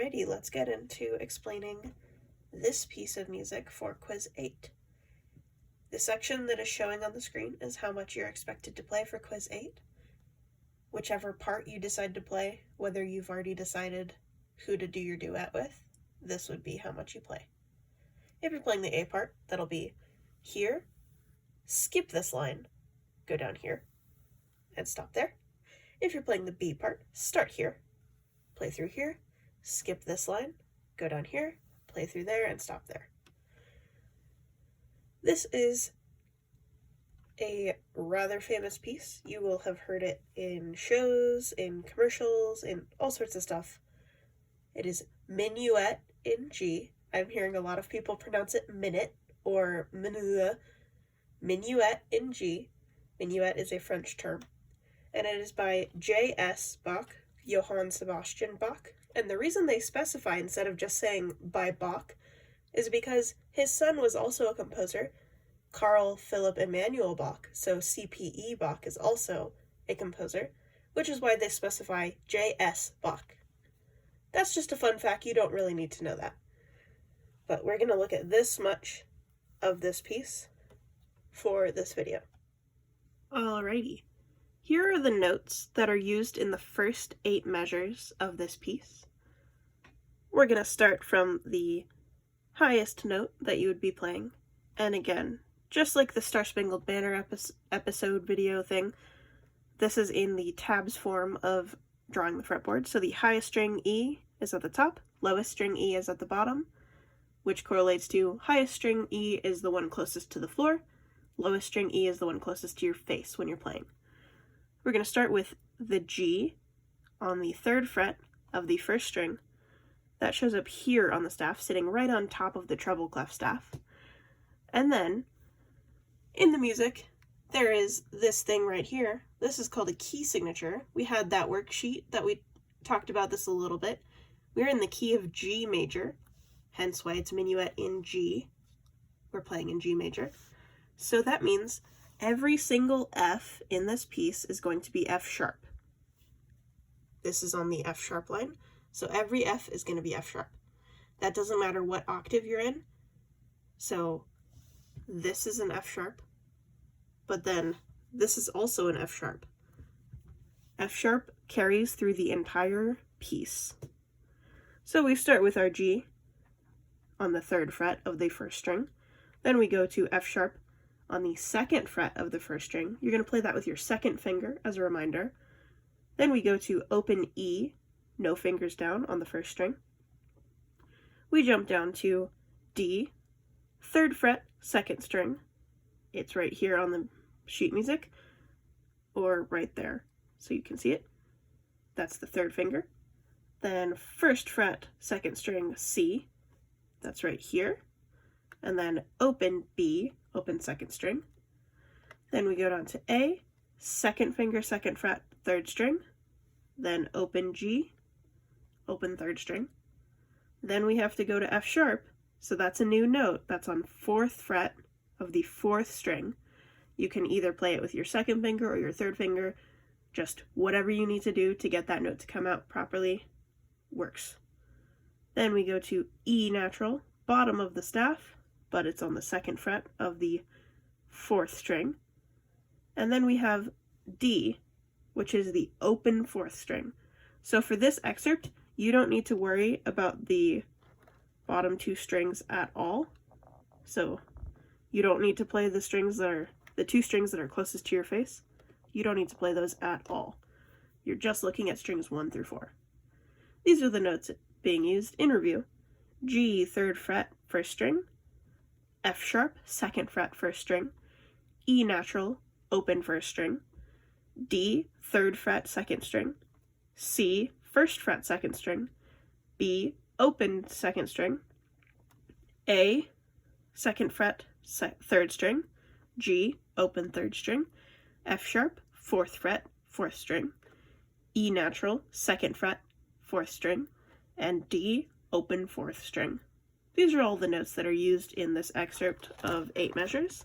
Alrighty, let's get into explaining this piece of music for Quiz 8. The section that is showing on the screen is how much you're expected to play for Quiz 8. Whichever part you decide to play, whether you've already decided who to do your duet with, this would be how much you play. If you're playing the A part, that'll be here, skip this line, go down here, and stop there. If you're playing the B part, start here, play through here, skip this line, go down here, play through there, and stop there. This is a rather famous piece. You will have heard it in shows, in commercials, in all sorts of stuff. It is Minuet in G. I'm hearing a lot of people pronounce it Minuet or Minuet. Minuet in G. Minuet is a French term. And it is by J.S. Bach, Johann Sebastian Bach. And the reason they specify instead of just saying by Bach is because his son was also a composer, Carl Philipp Emanuel Bach, so CPE Bach is also a composer, which is why they specify J.S. Bach. That's just a fun fact, you don't really need to know that. But we're going to look at this much of this piece for this video. Alrighty, here are the notes that are used in the first 8 measures of this piece. We're going to start from the highest note that you would be playing, and again, just like the Star Spangled Banner episode video thing, this is in the tabs form of drawing the fretboard. So the highest string E is at the top, lowest string E is at the bottom, which correlates to highest string E is the one closest to the floor, lowest string E is the one closest to your face when you're playing. We're going to start with the G on the 3rd fret of the 1st string. That shows up here on the staff, sitting right on top of the treble clef staff. And then, in the music, there is this thing right here. This is called a key signature. We had that worksheet that we talked about this a little bit. We're in the key of G major, hence why it's Minuet in G. We're playing in G major. So that means every single F in this piece is going to be F sharp. This is on the F sharp line, so every F is going to be F sharp. That doesn't matter what octave you're in. So this is an F sharp, but then this is also an F sharp. F sharp carries through the entire piece. So we start with our G on the 3rd fret of the 1st string. Then we go to F sharp on the 2nd fret of the 1st string. You're going to play that with your 2nd finger as a reminder. Then we go to open E, no fingers down on the 1st string. We jump down to D, 3rd fret, 2nd string. It's right here on the sheet music, or right there, so you can see it. That's the 3rd finger. Then 1st fret, 2nd string, C. That's right here. And then open B, open 2nd string. Then we go down to A, 2nd finger, 2nd fret, 3rd string. Then open G, open 3rd string. Then we have to go to F sharp, so that's a new note. That's on 4th fret of the 4th string. You can either play it with your 2nd finger or your 3rd finger. Just whatever you need to do to get that note to come out properly works. Then we go to E natural, bottom of the staff, but it's on the 2nd fret of the 4th string. And then we have D, which is the open 4th string. So for this excerpt, you don't need to worry about the bottom 2 strings at all. So you don't need to play the 2 strings that are closest to your face. You don't need to play those at all. You're just looking at strings 1 through 4. These are the notes being used in review. G, 3rd fret, 1st string. F sharp, 2nd fret, 1st string. E natural, open 1st string. D, 3rd fret, 2nd string. C, 1st fret, 2nd string. B, open 2nd string. A, 2nd fret, 3rd string. G, open 3rd string. F sharp, 4th fret, 4th string. E natural, 2nd fret, 4th string. And D, open 4th string. These are all the notes that are used in this excerpt of 8 measures,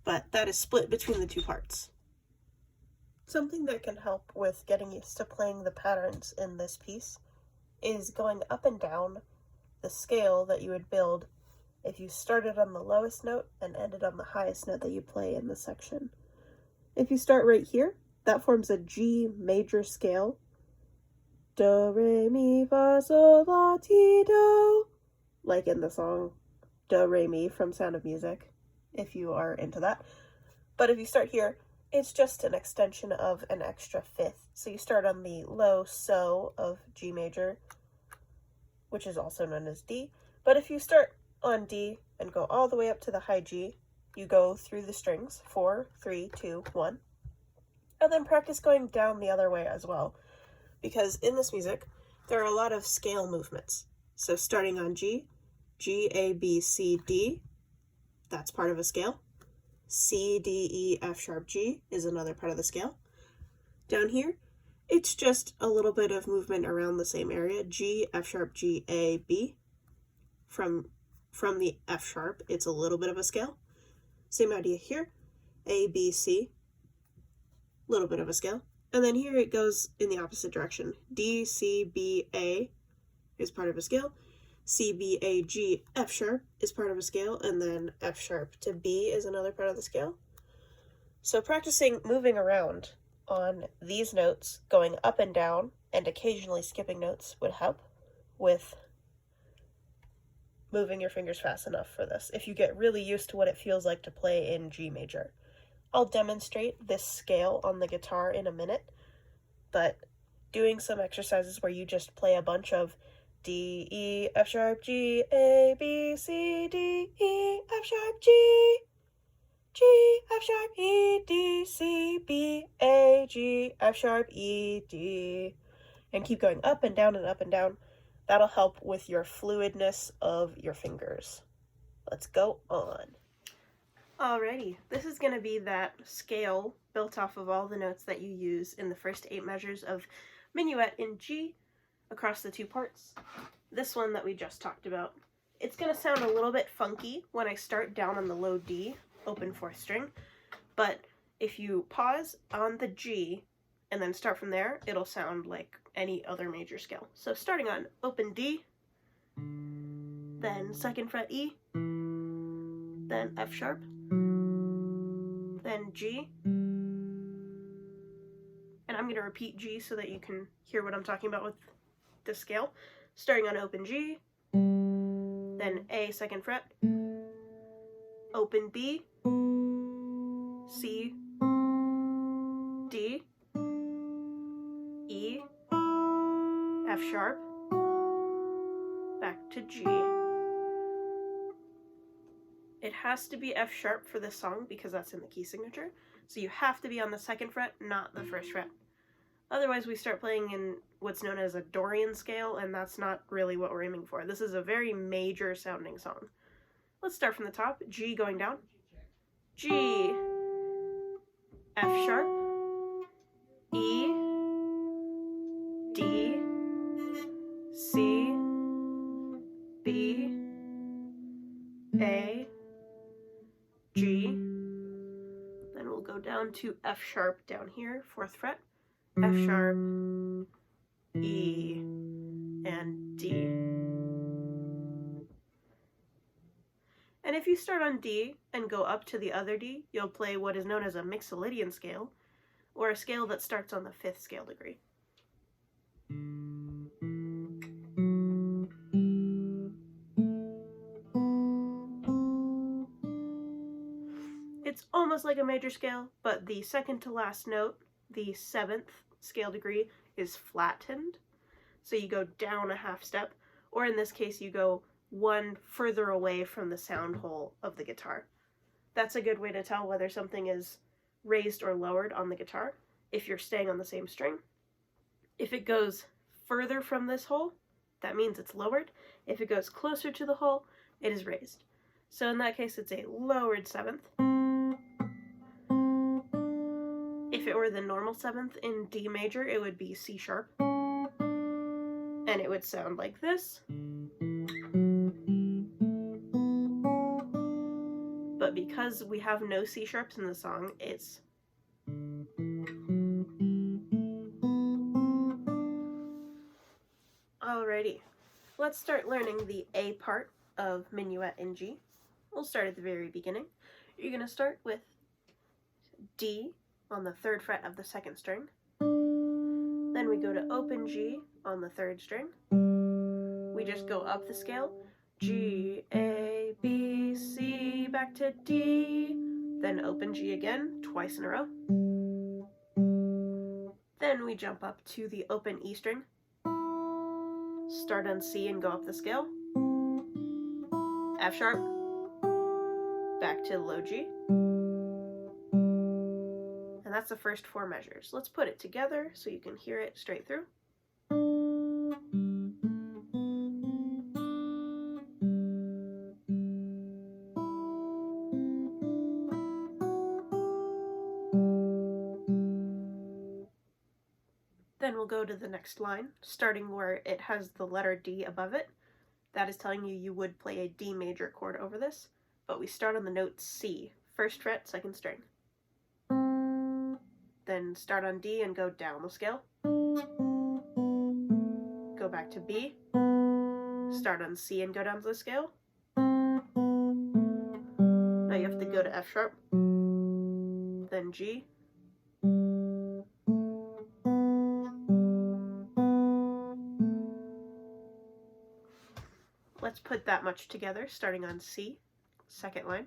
but that is split between the 2 parts. Something that can help with getting used to playing the patterns in this piece is going up and down the scale that you would build if you started on the lowest note and ended on the highest note that you play in the section. If you start right here, that forms a G major scale. Do, re, mi, fa, sol, la, ti, do. Like in the song Do, re, mi from Sound of Music, if you are into that. But if you start here, it's just an extension of an extra fifth. So you start on the low so of G major, which is also known as D. But if you start on D and go all the way up to the high G, you go through the strings, 4, 3, 2, 1. And then practice going down the other way as well. Because in this music, there are a lot of scale movements. So starting on G, G, A, B, C, D, that's part of a scale. C, D, E, F sharp, G is another part of the scale. Down here, it's just a little bit of movement around the same area. G, F sharp, G, A, B. From the F sharp, it's a little bit of a scale. Same idea here. A, B, C, little bit of a scale. And then here it goes in the opposite direction. D, C, B, A is part of a scale. C, B, A, G, F sharp is part of a scale. And then F sharp to B is another part of the scale. So practicing moving around on these notes, going up and down, and occasionally skipping notes would help with moving your fingers fast enough for this, if you get really used to what it feels like to play in G major. I'll demonstrate this scale on the guitar in a minute, but doing some exercises where you just play a bunch of D, E, F sharp, G, A, B, C, D, E, F sharp, G, G, F sharp, E, D, C, B, A, G, F sharp, E, D, and keep going up and down and up and down. That'll help with your fluidness of your fingers. Let's go on. Alrighty, this is going to be that scale built off of all the notes that you use in the first 8 measures of Minuet in G across the 2 parts. This one that we just talked about. It's going to sound a little bit funky when I start down on the low D, open 4th string, but if you pause on the G and then start from there, it'll sound like any other major scale. So starting on open D, then 2nd fret E, then F sharp, then G, and I'm going to repeat G so that you can hear what I'm talking about with the scale. Starting on open G, then A 2nd fret, open B, C, D, E, F sharp, back to G. It has to be F sharp for this song because that's in the key signature, so you have to be on the 2nd fret, not the 1st fret. Otherwise we start playing in what's known as a Dorian scale, and that's not really what we're aiming for. This is a very major sounding song. Let's start from the top. G going down. G, F sharp, E, D, C, B, A, G. Then we'll go down to F sharp down here, 4th fret, F sharp, E, and D. And if you start on D and go up to the other D, you'll play what is known as a Mixolydian scale, or a scale that starts on the 5th scale degree. It's almost like a major scale, but the second to last note, the 7th scale degree, is flattened. So you go down a half step, or in this case you go one further away from the sound hole of the guitar. That's a good way to tell whether something is raised or lowered on the guitar if you're staying on the same string. If it goes further from this hole, that means it's lowered. If it goes closer to the hole, it is raised. So in that case, it's a lowered 7th. If it were the normal 7th in D major, it would be C sharp. And it would sound like this. But because we have no C sharps in the song, it's Alrighty, let's start learning the A part of Minuet in G. We'll start at the very beginning. You're going to start with D on the 3rd fret of the 2nd string. Then we go to open G on the 3rd string. We just go up the scale. G, A, B, C, back to D. Then open G again, twice in a row. Then we jump up to the open E string. Start on C and go up the scale. F sharp. Back to low G. And that's the first 4 measures. Let's put it together so you can hear it straight through. Then we'll go to the next line, starting where it has the letter D above it. That is telling you would play a D major chord over this, but we start on the note C, 1st fret, 2nd string. Then start on D and go down the scale. Go back to B. Start on C and go down the scale. Now you have to go to F sharp, then G. Let's put that much together, starting on C, 2nd line.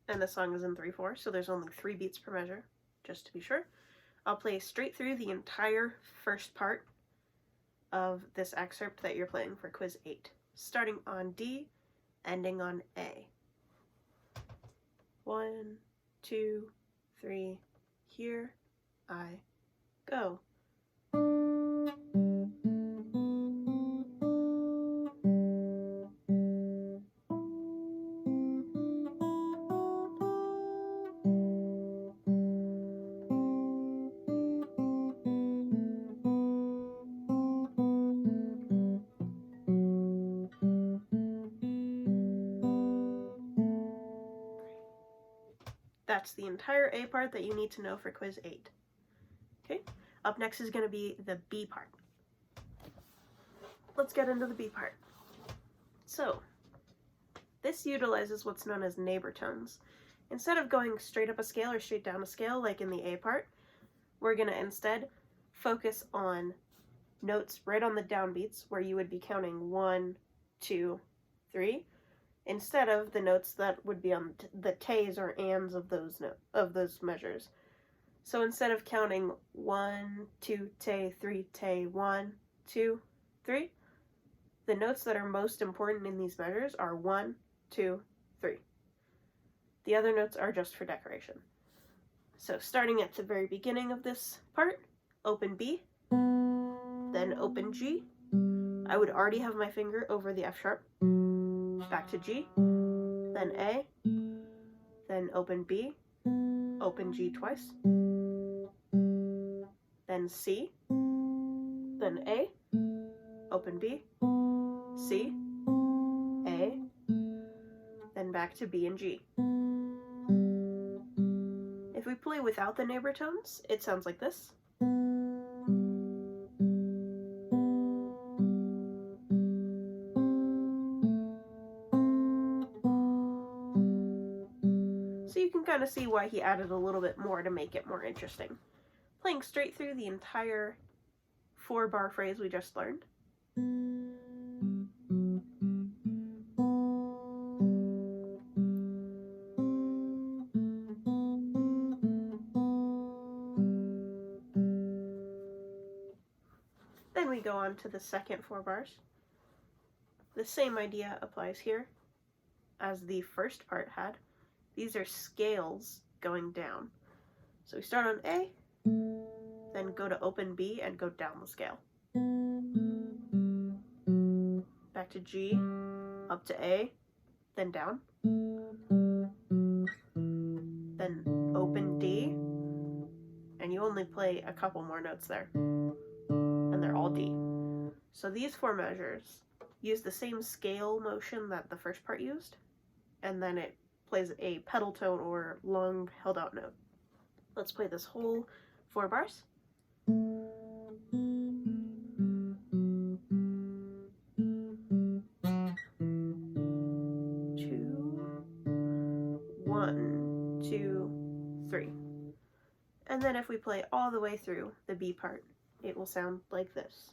And the song is in 3/4, so there's only 3 beats per measure, just to be sure. I'll play straight through the entire first part of this excerpt that you're playing for quiz 8, starting on D, ending on A. 1, 2, 3, here I go. That's the entire A part that you need to know for quiz 8. Okay, up next is going to be the B part. Let's get into the B part. So, this utilizes what's known as neighbor tones. Instead of going straight up a scale or straight down a scale like in the A part, we're going to instead focus on notes right on the downbeats where you would be counting 1, 2, 3. Instead of the notes that would be on the tays or ands of those measures. So instead of counting 1, 2, tay, 3, tay, 1, 2, 3, the notes that are most important in these measures are 1, 2, 3. The other notes are just for decoration. So starting at the very beginning of this part, open B, then open G. I would already have my finger over the F sharp. Back to G, then A, then open B, open G twice, then C, then A, open B, C, A, then back to B and G. If we play without the neighbor tones, it sounds like this. Kind of see why he added a little bit more to make it more interesting. Playing straight through the entire 4-bar phrase we just learned. Then we go on to the second 4 bars. The same idea applies here as the first part had. These are scales going down. So we start on A, then go to open B and go down the scale. Back to G, up to A, then down. Then open D, and you only play a couple more notes there. And they're all D. So these 4 measures use the same scale motion that the first part used, and then it plays a pedal tone or long held out note. Let's play this whole 4 bars. 1, 2, 3. And then if we play all the way through the B part, it will sound like this.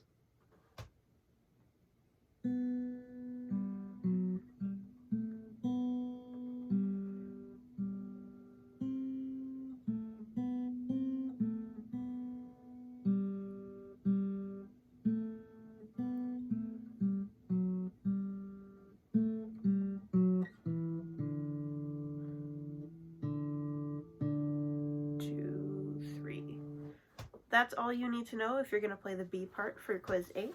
That's all you need to know if you're going to play the B part for quiz 8.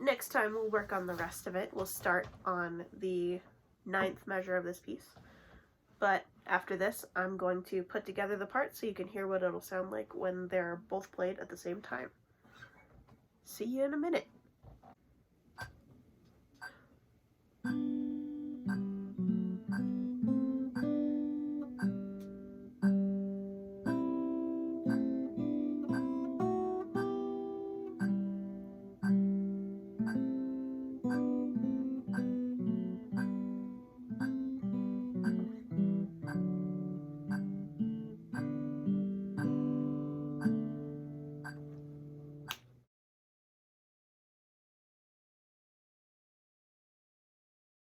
Next time we'll work on the rest of it. We'll start on the 9th measure of this piece. But after this, I'm going to put together the parts so you can hear what it'll sound like when they're both played at the same time. See you in a minute.